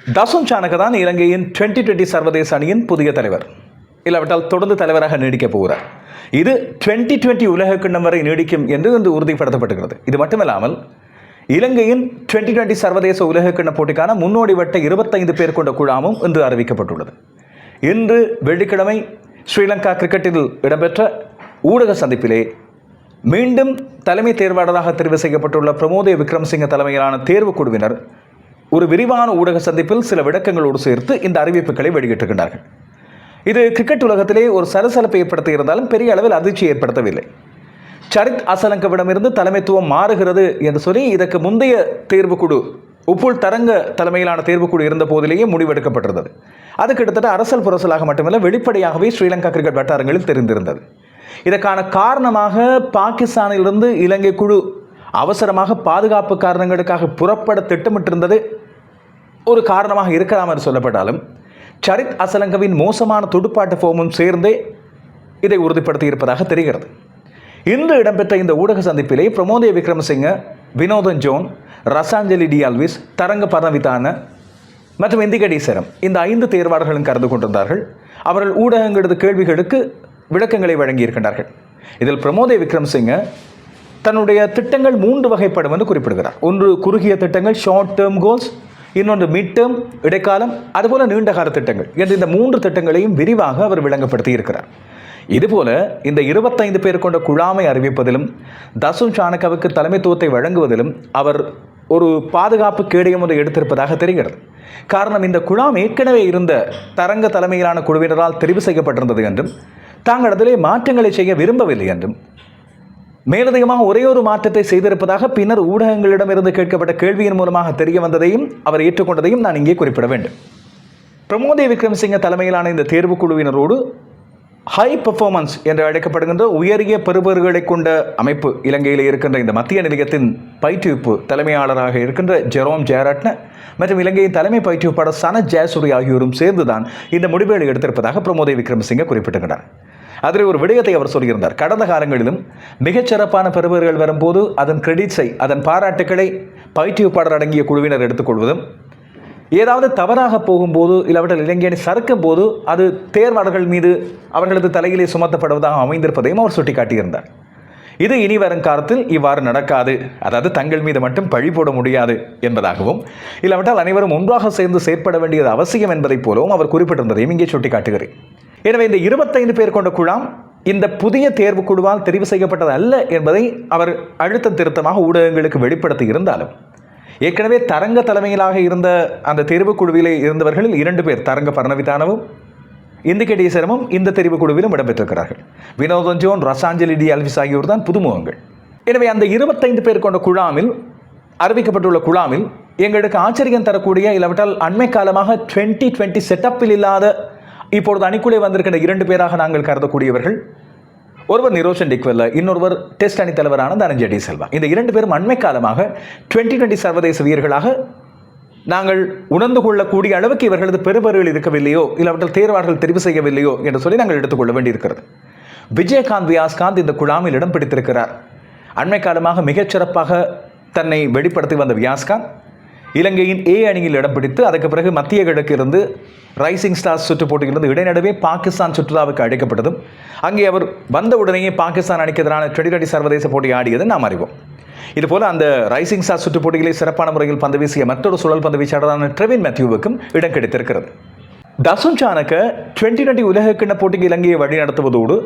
தசுன் சானக தான் இலங்கையின் 2020 சர்வதேச அணியின் புதிய தலைவர். இல்லாவிட்டால் தொடர்ந்து தலைவராக நீடிக்கப் போகிறார். இது 2020 உலக கிண்ணம் வரை நீடிக்கும் என்று இன்று உறுதிப்படுத்தப்பட்டிருக்கிறது. இது மட்டுமல்லாமல் இலங்கையின் 2020 சர்வதேச உலக கிண்ண போட்டிக்கான முன்னோடி வட்ட 25 பேர் கொண்ட குழாமும் இன்று அறிவிக்கப்பட்டுள்ளது. இன்று வெள்ளிக்கிழமை ஸ்ரீலங்கா கிரிக்கெட்டில் இடம்பெற்ற ஊடக சந்திப்பிலே மீண்டும் தலைமை தேர்வாளராக தெரிவு செய்யப்பட்டுள்ள பிரமோதே விக்ரமசிங்க தலைமையிலான தேர்வுக் குழுவினர் ஒரு விரிவான ஊடக சந்திப்பில் சில விளக்கங்களோடு சேர்த்து இந்த அறிவிப்புகளை வெளியிட்டிருக்கின்றார்கள். இது கிரிக்கெட் உலகத்திலே ஒரு சலசலப்பை ஏற்படுத்தி இருந்தாலும் பெரிய அளவில் அதிர்ச்சி ஏற்படுத்தவில்லை. சரித் அசலங்கவிடமிருந்து தலைமைத்துவம் மாறுகிறது என்று சொல்லி இதற்கு முந்தைய தேர்வுக்குழு உப்புல் தரங்க தலைமையிலான தேர்வுக்குழு இருந்த போதிலேயே முடிவெடுக்கப்பட்டிருந்தது. அது கிட்டத்தட்ட அரசல் புரசலாக மட்டுமல்ல, வெளிப்படையாகவே ஸ்ரீலங்கா கிரிக்கெட் வட்டாரங்களில் தெரிந்திருந்தது. இதற்கான காரணமாக பாகிஸ்தானிலிருந்து இலங்கை குழு அவசரமாக பாதுகாப்பு காரணங்களுக்காக புறப்பட திட்டமிட்டிருந்தது ஒரு காரணமாக இருக்கலாம் என்று சொல்லப்பட்டாலும், சரித் அசலங்கவின் மோசமான துடுப்பாட்ட ஃபோமும் சேர்ந்தே இதை உறுதிப்படுத்தி இருப்பதாக தெரிகிறது. இன்று இடம்பெற்ற இந்த ஊடக சந்திப்பிலே பிரமோதே விக்ரமசிங்க, வினோதன் ஜோன், ரசாஞ்சலி டி அல்விஸ், தரங்க பரவிதான மற்றும் இந்திகடீசரம் இந்த 5 தேர்வாளர்களும் கலந்து கொண்டிருந்தார்கள். அவர்கள் ஊடகங்களது கேள்விகளுக்கு விளக்கங்களை வழங்கியிருக்கின்றார்கள். இதில் பிரமோதே விக்ரமசிங்க தன்னுடைய திட்டங்கள் 3 வகைப்படும் என்று குறிப்பிடுகிறார். ஒன்று குறுகிய திட்டங்கள், ஷார்ட் டேர்ம் கோல்ஸ், இன்னொன்று மிட் டேர்ம் இடைக்காலம், அதுபோல நீண்டகால திட்டங்கள் என்று இந்த 3 திட்டங்களையும் விரிவாக அவர் விளங்கப்படுத்தி இருக்கிறார். இதுபோல இந்த 25 பேர் கொண்ட குழாமை அறிவிப்பதிலும் தசுன் சானகவுக்கு தலைமைத்துவத்தை வழங்குவதிலும் அவர் ஒரு பாதுகாப்பு கேடயம் ஒன்றை எடுத்திருப்பதாக தெரிகிறது. காரணம், இந்த குழாம் ஏற்கனவே இருந்த தரங்க தலைமையிலான குழுவினரால் தெரிவு செய்யப்பட்டிருந்தது என்றும் தாங்கள் அதிலே மாற்றங்களை செய்ய விரும்பவில்லை என்றும் மேலதிகமாக ஒரே ஒரு மாற்றத்தை செய்திருப்பதாக பின்னர் ஊடகங்களிடமிருந்து கேட்கப்பட்ட கேள்வியின் மூலமாக தெரிய வந்ததையும் அவர் ஏற்றுக்கொண்டதையும் நான் இங்கே குறிப்பிட வேண்டும். பிரமோதே விக்ரமசிங்க தலைமையிலான இந்த தேர்வுக்குழுவினரோடு ஹை பெர்ஃபார்மன்ஸ் என்று அழைக்கப்படுகின்ற உயரிய பெறுபேறுகளை கொண்ட அமைப்பு இலங்கையில் இருக்கின்ற இந்த மத்திய நிலையத்தின் பயிற்றுவிப்பு தலைமையாளராக இருக்கின்ற ஜெரோம் ஜெயரட்ன மற்றும் இலங்கையின் தலைமை பயிற்றுவிப்பாளர் சனத் ஜெயசூரி ஆகியோரும் சேர்ந்துதான் இந்த முடிவுகளை எடுத்திருப்பதாக பிரமோதே விக்ரமசிங்க குறிப்பிட்டிருக்கிறார். அதில் ஒரு விடயத்தை அவர் சொல்லியிருந்தார். கடந்த காலங்களிலும் மிகச்சிறப்பான பெறுபேறுகள் வரும்போது அதன் கிரெடிட்ஸை, அதன் பாராட்டுக்களை பயிற்றுவிப்பாளர் அடங்கிய குழுவினர் எடுத்துக்கொள்வதும், ஏதாவது தவறாக போகும்போது இல்லாவிட்டால் இலங்கையை சறுக்கும் போது அது தேர்வாளர்கள் மீது அவர்களது தலையிலே சுமத்தப்படுவதாக அமைந்திருப்பதையும் அவர் சுட்டிக்காட்டியிருந்தார். இது இனி வரும் காலத்தில் இவ்வாறு நடக்காது, அதாவது தங்கள் மீது மட்டும் பழி போட முடியாது என்பதாகவும், இல்லாவிட்டால் அனைவரும் ஒன்றாக சேர்ந்து செயற்பட வேண்டியது அவசியம் என்பதைப் போலவும் அவர் குறிப்பிட்டிருந்ததையும் இங்கே சுட்டிக்காட்டுகிறேன். எனவே இந்த 25 பேர் கொண்ட குழாம் இந்த புதிய தேர்வுக்குழுவால் தெரிவு செய்யப்பட்டது அல்ல என்பதை அவர் அழுத்தம் திருத்தமாக ஊடகங்களுக்கு வெளிப்படுத்தி இருந்தாலும், ஏற்கனவே தரங்க தலைமையிலாக இருந்த அந்த தேர்வுக்குழுவிலே இருந்தவர்களில் 2 பேர், தரங்க பரணவிதானவும் இந்திகடீசரமும் இந்த தெரிவுக்குழுவிலும் இடம்பெற்றிருக்கிறார்கள். வினோதன் ஜோன், ரசாஞ்சலி டி அல்விஸ் ஆகியோர் தான் புதுமுகங்கள். எனவே அந்த 25 பேர் கொண்ட குழாமில் அறிவிக்கப்பட்டுள்ள குழாமில் எங்களுக்கு ஆச்சரியம் தரக்கூடிய, இல்லாவிட்டால் அண்மை காலமாக 2020 செட்டப்பில் இல்லாத இப்பொழுது அணிக்குள்ளே வந்திருக்கின்ற 2 பேராக நாங்கள் கருதக்கூடியவர்கள், ஒருவர் நிரோஷன் டிக்வெல்ல, இன்னொருவர் டெஸ்ட் அணி தலைவரான தனஞ்சய டி செல்வா. இந்த 2 பேரும் அண்மை காலமாக 2020 சர்வதேச வீரர்களாக நாங்கள் உணர்ந்து கொள்ளக்கூடிய அளவுக்கு இவர்களது பெறுபேறுகள் இருக்கவில்லையோ, இல்லாவிட்டால் தேர்வாளர்கள் தெரிவு செய்யவில்லையோ என்று சொல்லி நாங்கள் எடுத்துக்கொள்ள வேண்டியிருக்கிறது. விஜயகாந்த் வியாஸ்காந்த் இந்த குழாமில் இடம் பிடித்திருக்கிறார். அண்மை காலமாக மிகச்சிறப்பாக தன்னை வெளிப்படுத்தி வந்த வியாஸ்காந்த் இலங்கையின் ஏ அணியில் இடம் பிடித்து அதற்கு பிறகு மத்திய கிழக்கிலிருந்து ரைசிங் ஸ்டார்ஸ் சுற்று போட்டியிலிருந்து இடைநடுவே பாகிஸ்தான் சுற்றுலாவுக்கு அழைக்கப்பட்டதும் அங்கே அவர் வந்தவுடனேயே பாகிஸ்தான் அணிக்கு எதிரான 2020 சர்வதேச போட்டி ஆடியதை நாம் அறிவோம். இதுபோல் அந்த ரைசிங் ஸ்டார்ஸ் சுற்று போட்டிகளை சிறப்பான முறையில் பந்து வீசிய மற்றொரு சுழல் பந்து வீச்சாளரான ட்ரெவின் மேத்யூவுக்கும் இடம் கிடைத்திருக்கிறது. தசுன் சானக 2020 உலக கிண்ண போட்டிக்கு இலங்கையை வழிநடத்துவதோடு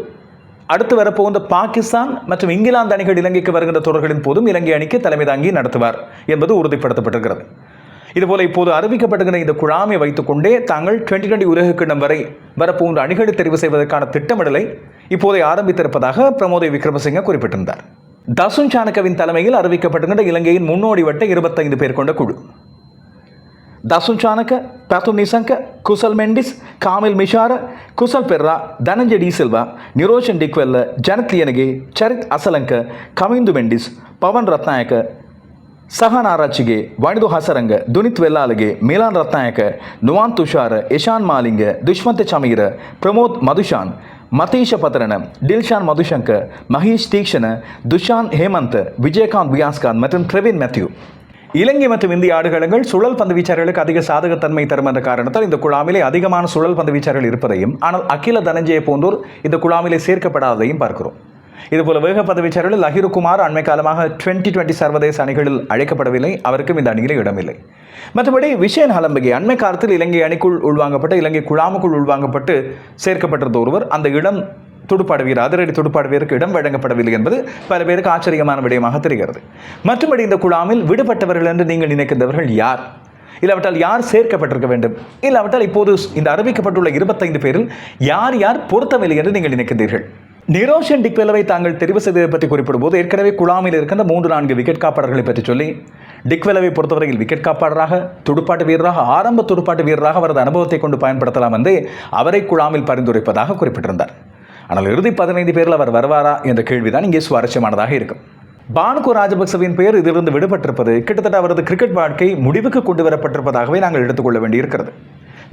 அடுத்து வரப்போகின்ற பாகிஸ்தான் மற்றும் இங்கிலாந்து அணிகள் இலங்கைக்கு வருகின்ற தொடர்களின் போதும் இலங்கை அணிக்கு தலைமை தாங்கி நடத்துவார் என்பது உறுதிப்படுத்தப்பட்டிருக்கிறது. இதுபோல இப்போது அறிவிக்கப்பட்டுகிற இந்த குழாமை வைத்துக்கொண்டே தாங்கள் 2020 உலக கிண்ணம் வரை வரப்போன்ற அணிகளை தெரிவு செய்வதற்கான திட்டமிடலை இப்போதை ஆரம்பித்திருப்பதாக பிரமோதே விக்ரமசிங்க குறிப்பிட்டிருந்தார். தசுன் சானகவின் தலைமையில் அறிவிக்கப்பட்டுகின்ற இலங்கையின் முன்னோடி வட்ட 25 பேர் கொண்ட குழு தசுன் சானக, பேத்தும் நிசங்க, குசல் மெண்டிஸ், காமில் மிஷார, Kusal Perera, Dhananjaya D Silva, Niroshan Dickwella, Jannat Liyanage, Charith Asalanka, Kamindu Mendis, Pawan Ratnayake, Sahan ಆರಾಚಿಗೆ ವಾಣಿದು ಹಾಸರಂಗ ದುನಿತ್ ವೆಲ್ಲಾಲಗೆ Milan Ratnayake Nuvan Tushar ಯಶಾನ್ Malinga ದುಷ್ಮಂತ ಚಮೀರ Pramod ಮಧುಶಾನ್ ಮತೀಶ ಪತ್ರಣ Dilshan Madhushankar Mahesh Theekshana Thushan Hemant Vijayakanth Viyaskanth மற்றும் ட்ரெவின் மேத்யூ இலங்கை மற்றும் இந்திய ஆடுகளங்கள் சுழல் பந்து வீச்சாளர்களுக்கு அதிக சாதகத்தன்மை தரும் என்ற காரணத்தால் இந்த குழாமிலே அதிகமான சுழல் பந்து வீச்சாளர்கள் இருப்பதையும், ஆனால் அகில தனஞ்சய போன்றோர் இந்த குழாமிலே சேர்க்கப்படாததையும் பார்க்கிறோம். இதுபோல வேக பந்து வீச்சாளர்கள் லஹிருகுமார் அண்மை காலமாக 2020 சர்வதேச அணிகளில் அழைக்கப்படவில்லை, அவருக்கும் இந்த அணியிலே இடமில்லை. மற்றபடி விஷயன் ஹலம்பகி அண்மை காலத்தில் இலங்கை அணிக்குள் உள்வாங்கப்பட்டு, இலங்கை குழாமுக்குள் உள்வாங்கப்பட்டு சேர்க்கப்பட்டிருந்த ஒருவர். அந்த இடம் துடுப்பாடு வீரர், அதிரடி துடுப்பாடு வீரருக்கு இடம் வழங்கப்படவில்லை என்பது பல பேருக்கு ஆச்சரியமான விடயமாக தெரிகிறது. மற்றபடி இந்த குழாமில் விடுபட்டவர்கள் என்று நீங்கள் நினைக்கின்றவர்கள் யார்? இல்லாவிட்டால் யார் சேர்க்கப்பட்டிருக்க வேண்டும்? இல்லாவிட்டால் இப்போது இந்த அறிவிக்கப்பட்டுள்ள 25 பேரில் யார் யார் பொருத்தவில்லை என்று நீங்கள் நினைக்கின்றீர்கள்? நிரோஷன் டிக்வெலவை தாங்கள் தெரிவு செய்ததை பற்றி குறிப்பிடும்போது ஏற்கனவே குழாமில் இருக்கின்ற 3-4 விக்கெட் காப்பாளர்களை பற்றி சொல்லி, டிக்வெலவை பொறுத்தவரையில் விக்கெட் காப்பாளராக, துடுப்பாட்டு வீரராக, ஆரம்ப துடுப்பாட்டு வீரராக அவரது அனுபவத்தை கொண்டு பயன்படுத்தலாம் என்று அவரை குழாமில் பரிந்துரைப்பதாக குறிப்பிட்டிருந்தார். ஆனால் இறுதி 15 பேரில் அவர் வருவாரா என்ற கேள்விதான் இங்கே சுவாரஸ்யமானதாக இருக்கும். பானுகோ ராஜபக்சவின் பெயர் இதிலிருந்து விடுபட்டிருப்பது கிட்டத்தட்ட அவரது கிரிக்கெட் வாழ்க்கை முடிவுக்கு கொண்டு வரப்பட்டிருப்பதாகவே நாங்கள் எடுத்துக்கொள்ள வேண்டியிருக்கிறது.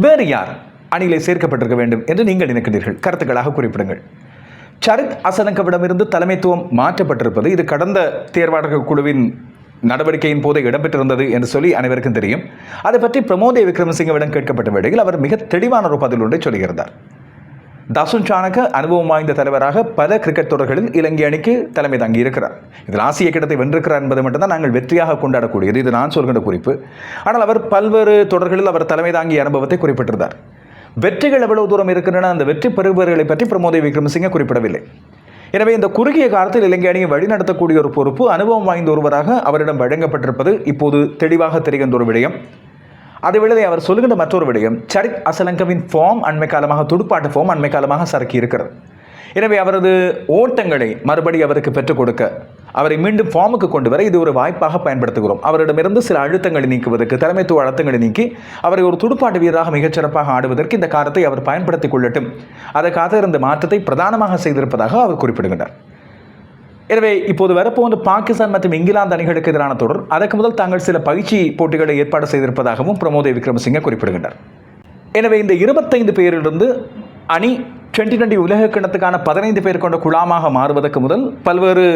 வேறு யார் அணியிலே சேர்க்கப்பட்டிருக்க வேண்டும் என்று நீங்கள் நினைக்கிறீர்கள்? கருத்துக்களாக குறிப்பிடுங்கள். சரித் அசலங்கவிடமிருந்து தலைமைத்துவம் மாற்றப்பட்டிருப்பது இது கடந்த தேர்வாளர்கள் குழுவின் நடவடிக்கையின் போது இடம்பெற்றிருந்தது என்று சொல்லி அனைவருக்கும் தெரியும். அதை பற்றி பிரமோதே விக்ரமசிங்கவிடம் கேட்கப்பட்ட வேளையில் அவர் மிக தெளிவான ஒரு பதில் ஒன்றை சொல்கிறார். தசுன் சாணக்க அனுபவம் வாய்ந்த தலைவராக பல கிரிக்கெட் தொடர்களில் இலங்கை அணிக்கு தலைமை தாங்கி இருக்கிறார். இதில் ஆசிய கிண்ணத்தை வென்றிருக்கிறார் என்பதை மட்டும்தான் நாங்கள் வெற்றியாக கொண்டாடக்கூடியது. இது நான் சொல்கின்ற குறிப்பு. ஆனால் அவர் பல்வேறு தொடர்களில் அவர் தலைமை தாங்கிய அனுபவத்தை குறிப்பிட்டிருந்தார். வெற்றிகள் எவ்வளவு தூரம் இருக்கின்றன, அந்த வெற்றி பெறுபவர்களை பற்றி பிரமோதே விக்ரமசிங்க குறிப்பிடவில்லை. எனவே இந்த குறுகிய காலத்தில் இலங்கை அணியை வழிநடத்தக்கூடிய ஒரு பொறுப்பு அனுபவம் வாய்ந்த ஒருவராக அவரிடம் வழங்கப்பட்டிருப்பது இப்போது தெளிவாக தெரிகின்ற ஒரு விடயம். அதேவேளை அவர் சொல்லுகின்ற மற்றொரு விடயம், சரித் அசலங்கவின் ஃபார்ம் அண்மை காலமாக, துடுப்பாட்டு ஃபார்ம் அண்மை காலமாக சறுக்கி இருக்கிறது. எனவே அவரது ஓட்டங்களை மறுபடி அவருக்கு பெற்றுக் கொடுக்க, அவரை மீண்டும் ஃபார்முக்கு கொண்டு வர இது ஒரு வாய்ப்பாக பயன்படுத்துகிறோம். அவரிடமிருந்து சில அழுத்தங்களை நீக்குவதற்கு, தலைமைத்துவ அழுத்தங்களை நீக்கி அவரை ஒரு துடுப்பாட்டு வீரராக மிகச்சிறப்பாக ஆடுவதற்கு இந்த காலத்தை அவர் பயன்படுத்திக் கொள்ளட்டும். அதற்காக இருந்த மாற்றத்தை பிரதானமாக செய்திருப்பதாக அவர் குறிப்பிடுகின்றார். எனவே இப்போது வரப்போன்ற பாகிஸ்தான் மற்றும் இங்கிலாந்து அணிகளுக்கு எதிரான தொடர், அதற்கு முதல் தாங்கள் சில பயிற்சி போட்டிகளை ஏற்பாடு செய்திருப்பதாகவும் பிரமோதே விக்ரமசிங்க குறிப்பிடுகின்றார். எனவே இந்த 25 பேரிலிருந்து அணி 2020 உலக கிண்ணத்துக்கான 15 பேர் கொண்ட குழாமாக மாறுவதற்கு முதல் பல்வேறு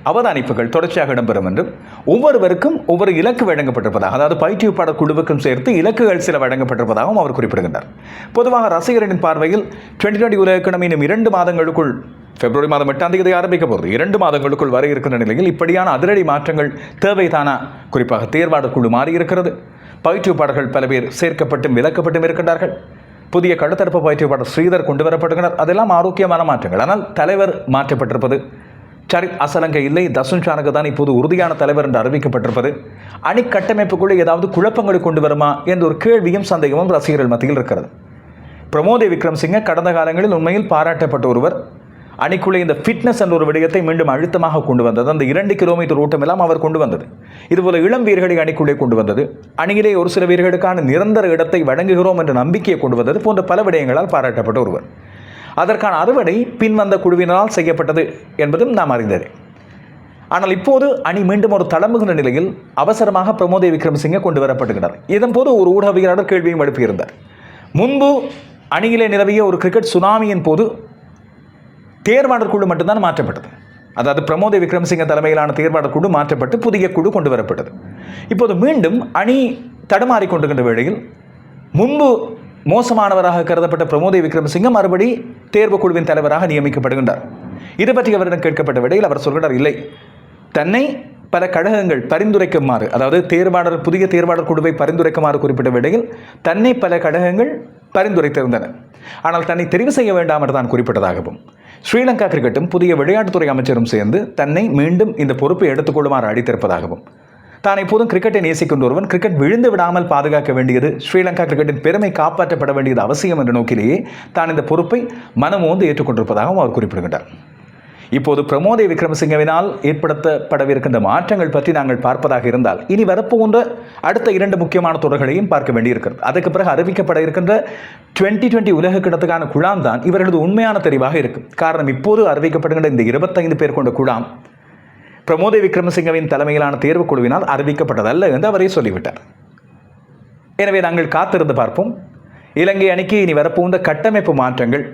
அவதானிப்புகள் தொடர்ச்சியாக இடம்பெறும் என்றும், ஒவ்வொருவருக்கும் ஒவ்வொரு இலக்கு வழங்கப்பட்டிருப்பதாக, அதாவது பயிற்றுவிப்பாளர் குழுவுக்கும் சேர்த்து இலக்குகள் சில வழங்கப்பட்டிருப்பதாகவும் அவர் குறிப்பிடுகின்றார். பொதுவாக ரசிகர்களின் பார்வையில் 2020 உலக கிண்ணம் இன்னும் 2 மாதங்களுக்குள், பிப்ரவரி மாதம் 8ஆம் தேதி ஆரம்பிக்க போகிறது, 2 மாதங்களுக்குள் வர இருக்கின்ற நிலையில் இப்படியான அதிரடி மாற்றங்கள் தேவைதானா? குறிப்பாக தேர்வாளர் குழு மாறியிருக்கிறது. பயிற்றுவிப்பாளர்கள் பல பேர் சேர்க்கப்பட்டும் விலக்கப்பட்டும் இருக்கின்றார்கள். புதிய கடுத்தடுப்பு பயிற்றுவிப்பாளர் ஸ்ரீதர் கொண்டு வரப்படுகிறார். அதெல்லாம் ஆரோக்கியமான மாற்றங்கள். ஆனால் தலைவர் மாற்றப்பட்டிருப்பது, சரித் அசலங்க இல்லை, தசுன் சாணக்க தான் இப்போது உறுதியான தலைவர் என்று அறிவிக்கப்பட்டிருப்பது, அணி கட்டமைப்புக்குள்ளே ஏதாவது குழப்பங்களை கொண்டு வருமா என்ற ஒரு கேள்வியும் சந்தேகமும் ரசிகர்கள் மத்தியில் இருக்கிறது. பிரமோதே விக்ரமசிங்க கடந்த காலங்களில் உண்மையில் பாராட்டப்பட்ட ஒருவர். அணிக்குள்ளே இந்த ஃபிட்னஸ் என்ற ஒரு விடயத்தை மீண்டும் அழுத்தமாக கொண்டு வந்தது. அந்த 2 கிலோமீட்டர் ஓட்டம் எல்லாம் அவர் கொண்டு வந்தது. இதுபோல இளம் வீரர்களை அணிக்குள்ளே கொண்டு வந்தது. அணியிலே ஒரு சில வீரர்களுக்கான நிரந்தர இடத்தை வழங்குகிறோம் என்ற நம்பிக்கையை கொண்டு வந்தது போன்ற பல விடயங்களால் பாராட்டப்பட்ட ஒருவர். அதற்கான அறுவடை பின்வந்த குழுவினால் செய்யப்பட்டது என்பதும் நாம் அறிந்ததே. ஆனால் இப்போது அணி மீண்டும் ஒரு தளம்புகின்ற நிலையில் அவசரமாக பிரமோதே விக்ரமசிங்க கொண்டு வரப்படுகிறார். இதன் போது ஒரு ஊடகவியலாளர் கேள்வியும் எழுப்பியிருந்தார். முன்பு அணியிலே நிலவிய ஒரு கிரிக்கெட் சுனாமியின் போது தேர்வாளர் குழு மட்டும்தான் மாற்றப்பட்டது. அதாவது பிரமோதே விக்ரமசிங்க தலைமையிலான தேர்வாளர் குழு மாற்றப்பட்டு புதிய குழு கொண்டு வரப்பட்டது. இப்போது மீண்டும் அணி தடுமாறி கொண்டிருக்கின்ற வேளையில் முன்பு மோசமானவராக கருதப்பட்ட பிரமோதே விக்ரமசிங்க மறுபடி தேர்வு குழுவின் தலைவராக நியமிக்கப்படுகின்றார். இது பற்றி அவரிடம் கேட்கப்பட்ட வேளையில் அவர் சொல்கிறார், இல்லை, தன்னை பல கழகங்கள் பரிந்துரைக்குமாறு, அதாவது புதிய தேர்வாளர் குழுவை பரிந்துரைக்குமாறு குறிப்பிட்ட வேளையில் தன்னை பல கழகங்கள் பரிந்துரைத்திருந்தன. ஆனால் தன்னை தெரிவு செய்ய வேண்டாம் என்று தான் குறிப்பிட்டதாகவும், ஸ்ரீலங்கா கிரிக்கெட்டும் புதிய விளையாட்டுத்துறை அமைச்சரும் சேர்ந்து தன்னை மீண்டும் இந்த பொறுப்பை எடுத்துக்கொள்ளுமாறு அழைத்திருப்பதாகவும், தான் எப்போதும் கிரிக்கெட்டை நேசிக்கின்ற ஒருவன் கிரிக்கெட் விழுந்து விடாமல் பாதுகாக்க வேண்டியது, ஸ்ரீலங்கா கிரிக்கெட்டின் பெருமை காப்பாற்றப்பட வேண்டியது அவசியம் என்ற நோக்கிலேயே தான் இந்த பொறுப்பை மனமோந்து ஏற்றுக்கொண்டிருப்பதாகவும் அவர் குறிப்பிடுகின்றார். இப்போது பிரமோதே விக்ரமசிங்கவினால் ஏற்படுத்தப்படவிருக்கின்ற மாற்றங்கள் பற்றி நாங்கள் பார்ப்பதாக இருந்தால், இனி வரப்போன்ற அடுத்த 2 முக்கியமான தொடர்களையும் பார்க்க வேண்டியிருக்கிறது. அதுக்கு பிறகு அறிவிக்கப்பட இருக்கின்ற 2020 உலக கிண்ணத்துக்கான குழாம் தான் இவர்களது உண்மையான தெரிவாக இருக்கும். காரணம், இப்போது அறிவிக்கப்படுகின்ற இந்த 25 பேர் கொண்ட குழாம் பிரமோதே விக்ரமசிங்கவின் தலைமையிலான தேர்வு குழுவினால் அறிவிக்கப்பட்டதல்ல என்று அவரே சொல்லிவிட்டார். எனவே நாங்கள் காத்திருந்து பார்ப்போம். இலங்கை அணிக்கு இனி வரப்போன்ற கட்டமைப்பு மாற்றங்கள்,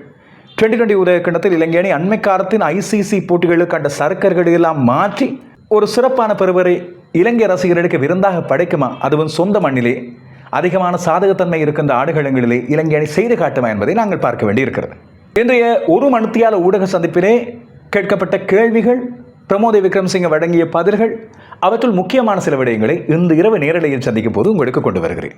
2020 உலக கிண்ணத்தில் இலங்கை அணி அண்மை காலத்தின் ICC போட்டிகளுக்கு கண்ட சர்க்கர்கள் எல்லாம் மாற்றி ஒரு சிறப்பான பெறுவரை இலங்கை ரசிகர்களுக்கு விருந்தாக படைக்குமா, அதுவும் சொந்த மண்ணிலே அதிகமான சாதகத்தன்மை இருக்கின்ற ஆடுகளங்களிலே இலங்கை அணி செய்து காட்டுமா என்பதை நாங்கள் பார்க்க வேண்டியிருக்கிறது. இன்றைய ஒரு மணித்தியால ஊடக சந்திப்பிலே கேட்கப்பட்ட கேள்விகள், பிரமோத விக்ரமசிங்க வழங்கிய பதில்கள், அவற்றுள் முக்கியமான சில விடயங்களை இன்று இரவு நேரலையில் சந்திக்கும் போது உங்களுக்கு கொண்டு வருகிறேன்.